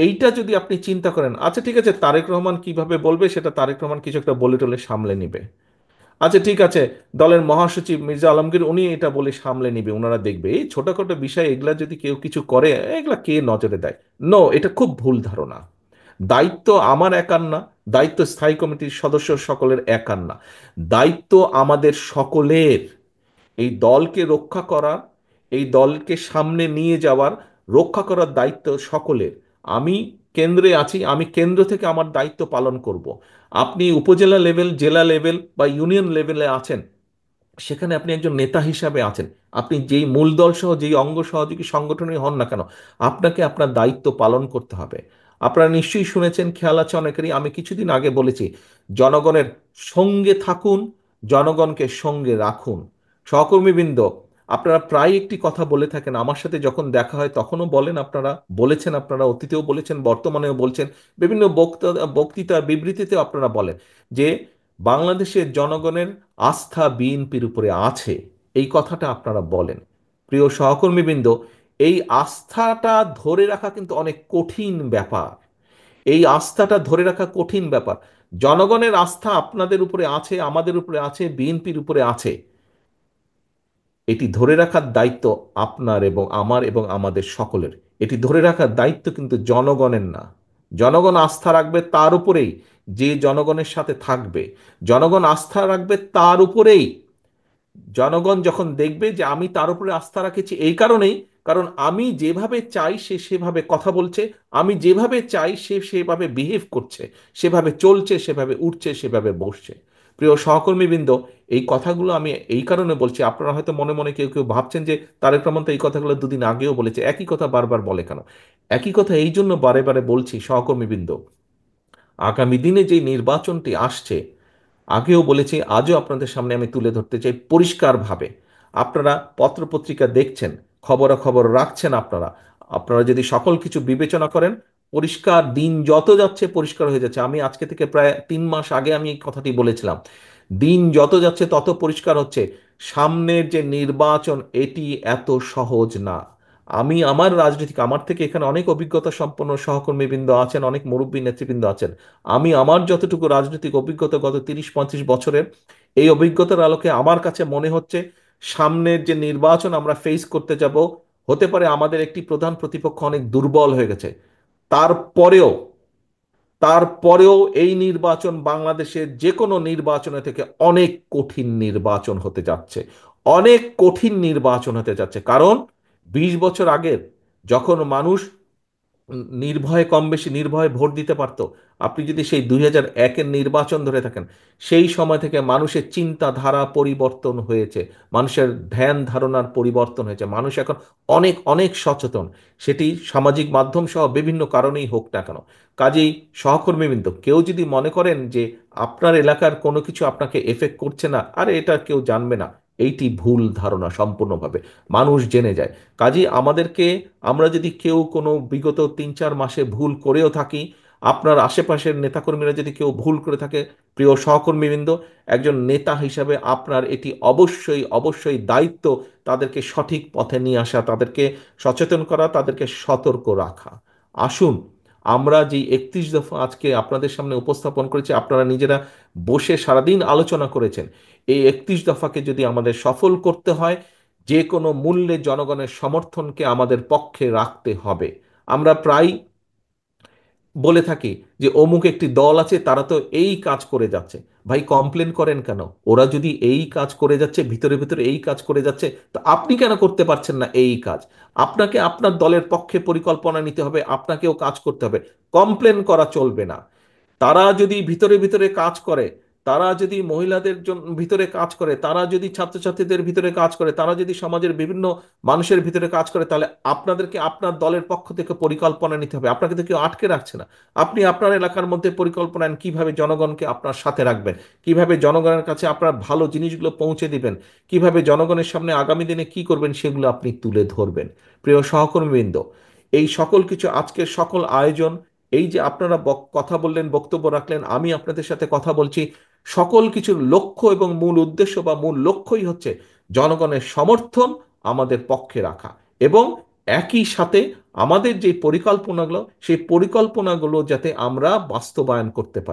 এইটা যদি আপনি চিন্তা করেন, আচ্ছা ঠিক আছে, তারেক রহমান কিভাবে বলবে সেটা তারেক রহমান কিছু একটা বলে টলে সামলে নিবে। আচ্ছা ঠিক আছে, দলের মহাসচিব মির্জা আলমগীর উনি এটা বলে সামলে নিবে, ওনারা দেখবে। এই ছোটখাটো বিষয় এগুলা যদি কেউ কিছু করে, এগুলা কে নজরে দেয়? নো, এটা খুব ভুল ধারণা। দায়িত্ব আমার একার না, দায়িত্ব স্থায়ী কমিটির সদস্য সকলের একার না, দায়িত্ব আমাদের সকলের। এই দলকে রক্ষা করা, এই দলকে সামনে নিয়ে যাওয়ার, রক্ষা করার দায়িত্ব সকলের। আমি কেন্দ্রে আছি, আমি কেন্দ্র থেকে আমার দায়িত্ব পালন করব। আপনি উপজেলা লেভেল, জেলা লেভেল বা ইউনিয়ন লেভেলে আছেন, সেখানে আপনি একজন নেতা হিসাবে আছেন। আপনি যেই মূল দল সহ যেই অঙ্গ সহযোগী সংগঠনই হন না কেন, আপনাকে আপনার দায়িত্ব পালন করতে হবে। আপনারা নিশ্চয়ই শুনেছেন, খেয়াল আছে অনেকেরই, আমি কিছুদিন আগে বলেছি, জনগণের সঙ্গে থাকুন, জনগণকে সঙ্গে রাখুন। সহকর্মীবৃন্দ, আপনারা প্রায় একটি কথা বলে থাকেন, আমার সাথে যখন দেখা হয় তখনও বলেন, আপনারা বলেছেন, আপনারা অতীতেও বলেছেন, বর্তমানেও বলছেন, বিভিন্ন বক্তৃতা বিবৃতিতেও আপনারা বলেন যে বাংলাদেশের জনগণের আস্থা বিএনপির উপরে আছে। এই কথাটা আপনারা বলেন। প্রিয় সহকর্মীবৃন্দ, এই আস্থাটা ধরে রাখা কিন্তু অনেক কঠিন ব্যাপার। এই আস্থাটা ধরে রাখা কঠিন ব্যাপার। জনগণের আস্থা আপনাদের উপরে আছে, আমাদের উপরে আছে, বিএনপির উপরে আছে। এটি ধরে রাখার দায়িত্ব আপনার এবং আমার এবং আমাদের সকলের। এটি ধরে রাখার দায়িত্ব কিন্তু জনগণের না। জনগণ আস্থা রাখবে তার উপরেই, যে জনগণের সাথে থাকবে। জনগণ আস্থা রাখবে তার উপরেই, জনগণ যখন দেখবে যে আমি তার উপরে আস্থা রাখেছি এই কারণেই, কারণ আমি যেভাবে চাই সে সেভাবে কথা বলছে, আমি যেভাবে চাই সে সেভাবে বিহেভ করছে, সেভাবে চলছে, সেভাবে উঠছে, সেভাবে বসছে। প্রিয় সহকর্মীবৃন্দ, এই কথাগুলো আমি এই কারণে বলছি, আপনারা হয়তো মনে মনে কেউ কেউ ভাবছেন যে তারেক রহমান তো এই কথাগুলো দুদিন আগেও বলেছে, একই কথা বারবার বলে কেন? একই কথা এই জন্য বারে বারে বলছি সহকর্মীবৃন্দ, আগামী দিনে যে নির্বাচনটি আসছে, আগেও বলেছি, আজও আপনাদের সামনে আমি তুলে ধরতে চাই পরিষ্কারভাবে। আপনারা পত্রপত্রিকা দেখছেন, খবরাখবর রাখছেন, আপনারা আপনারা যদি সকল কিছু বিবেচনা করেন, পরিষ্কার, দিন যত যাচ্ছে পরিষ্কার হয়ে যাচ্ছে। আমি আজকে থেকে প্রায় 3 মাস আগে আমি এই কথাটি বলেছিলাম। দিন যত যাচ্ছে তত পরিষ্কার হচ্ছে, সামনের যে নির্বাচন এটি এত সহজ না। আমি আমার রাজনীতিক, আমার থেকে এখানে অনেক অভিজ্ঞতা সম্পন্ন সহকর্মীবৃন্দ আছেন, অনেক মুরব্বী নেতৃবৃন্দ আছেন। আমি আমার যতটুকু রাজনৈতিক অভিজ্ঞতা গত 30-35 বছরের, এই অভিজ্ঞতার আলোকে আমার কাছে মনে হচ্ছে, সামনের যে নির্বাচন আমরা ফেস করতে যাব, হতে পারে আমাদের একটি প্রধান প্রতিপক্ষ অনেক দুর্বল হয়ে গেছে। তারপরেও তারপরেও এই নির্বাচন বাংলাদেশের যে কোনো নির্বাচনের থেকে অনেক কঠিন নির্বাচন হতে যাচ্ছে। অনেক কঠিন নির্বাচন হতে যাচ্ছে, কারণ 20 বছর আগের, যখন মানুষ নির্ভয়ে, কম বেশি নির্ভয়ে ভোট দিতে পারতো, আপনি যদি সেই 2001-এর নির্বাচন ধরে থাকেন, সেই সময় থেকে মানুষের চিন্তাধারা পরিবর্তন হয়েছে, মানুষের ধ্যান ধারণার পরিবর্তন হয়েছে, মানুষ এখন অনেক অনেক সচেতন। সেটি সামাজিক মাধ্যম সহ বিভিন্ন কারণেই হোক না কেন। কাজেই সহকর্মীবৃন্দ, কেউ যদি মনে করেন যে আপনার এলাকার কোনো কিছু আপনাকে এফেক্ট করছে না, আরে এটা কেউ জানবে না, এইটি ভুল ধারণা সম্পূর্ণভাবে। মানুষ জেনে যায়। কাজেই আমাদেরকে, আমরা যদি কেউ কোনো বিগত 3-4 মাসে ভুল করেও থাকি, আপনার আশেপাশের নেতাকর্মীরা যদি কেউ ভুল করে থাকে, প্রিয় সহকর্মীবৃন্দ, একজন নেতা হিসাবে আপনার এটি অবশ্যই অবশ্যই দায়িত্ব, তাদেরকে সঠিক পথে নিয়ে আসা, তাদেরকে সচেতন করা, তাদেরকে সতর্ক রাখা। আসুন, আমরা যে 31 দফা আজকে আপনাদের সামনে উপস্থাপন করেছি, আপনারা নিজেরা বসে সারাদিন আলোচনা করেছেন, এই 31 দফাকে যদি আমাদের সফল করতে হয়, যে কোনো মূল্যে জনগণের সমর্থনকে আমাদের পক্ষে রাখতে হবে। আমরা প্রায় বলে থাকি যে অমুক একটি দল আছে, তারা তো এই কাজ করে যাচ্ছে। ভাই, কমপ্লেন করেন কেন? ওরা যদি এই কাজ করে যাচ্ছে, ভিতরে ভিতরে এই কাজ করে যাচ্ছে, তো আপনি কেন করতে পারছেন না এই কাজ? আপনাকে আপনার দলের পক্ষে পরিকল্পনা নিতে হবে, আপনাকেও কাজ করতে হবে। কমপ্লেন করা চলবে না। তারা যদি ভিতরে ভিতরে কাজ করে, তারা যদি মহিলাদের জন্য ভিতরে কাজ করে, তারা যদি ছাত্রছাত্রীদের ভিতরে কাজ করে, তারা যদি সমাজের বিভিন্ন মানুষের ভিতরে কাজ করে, তাহলে আপনাদেরকে আপনার দলের পক্ষ থেকে পরিকল্পনা নিতে হবে। আপনাকে তো কেউ আটকে রাখছে না। আপনি আপনার এলাকার মধ্যে পরিকল্পনা নেন, কিভাবে জনগণকে আপনার সাথে রাখবেন, কিভাবে জনগণের কাছে আপনার ভালো জিনিসগুলো পৌঁছে দিবেন, কিভাবে জনগণের সামনে আগামী দিনে কি করবেন সেগুলো আপনি তুলে ধরবেন। প্রিয় সহকর্মীবৃন্দ, এই সকল কিছু, আজকের সকল আয়োজন, এই যে আপনারা কথা বললেন, বক্তব্য রাখলেন, আমি আপনাদের সাথে কথা বলছি, সকল কিছুর লক্ষ্য এবং মূল উদ্দেশ্য বা মূল লক্ষ্যই হচ্ছে জনগণের সমর্থন আমাদের পক্ষে রাখা, এবং একই সাথে আমাদের যে পরিকল্পনাগুলো, সেই পরিকল্পনাগুলো যাতে আমরা বাস্তবায়ন করতে পারি।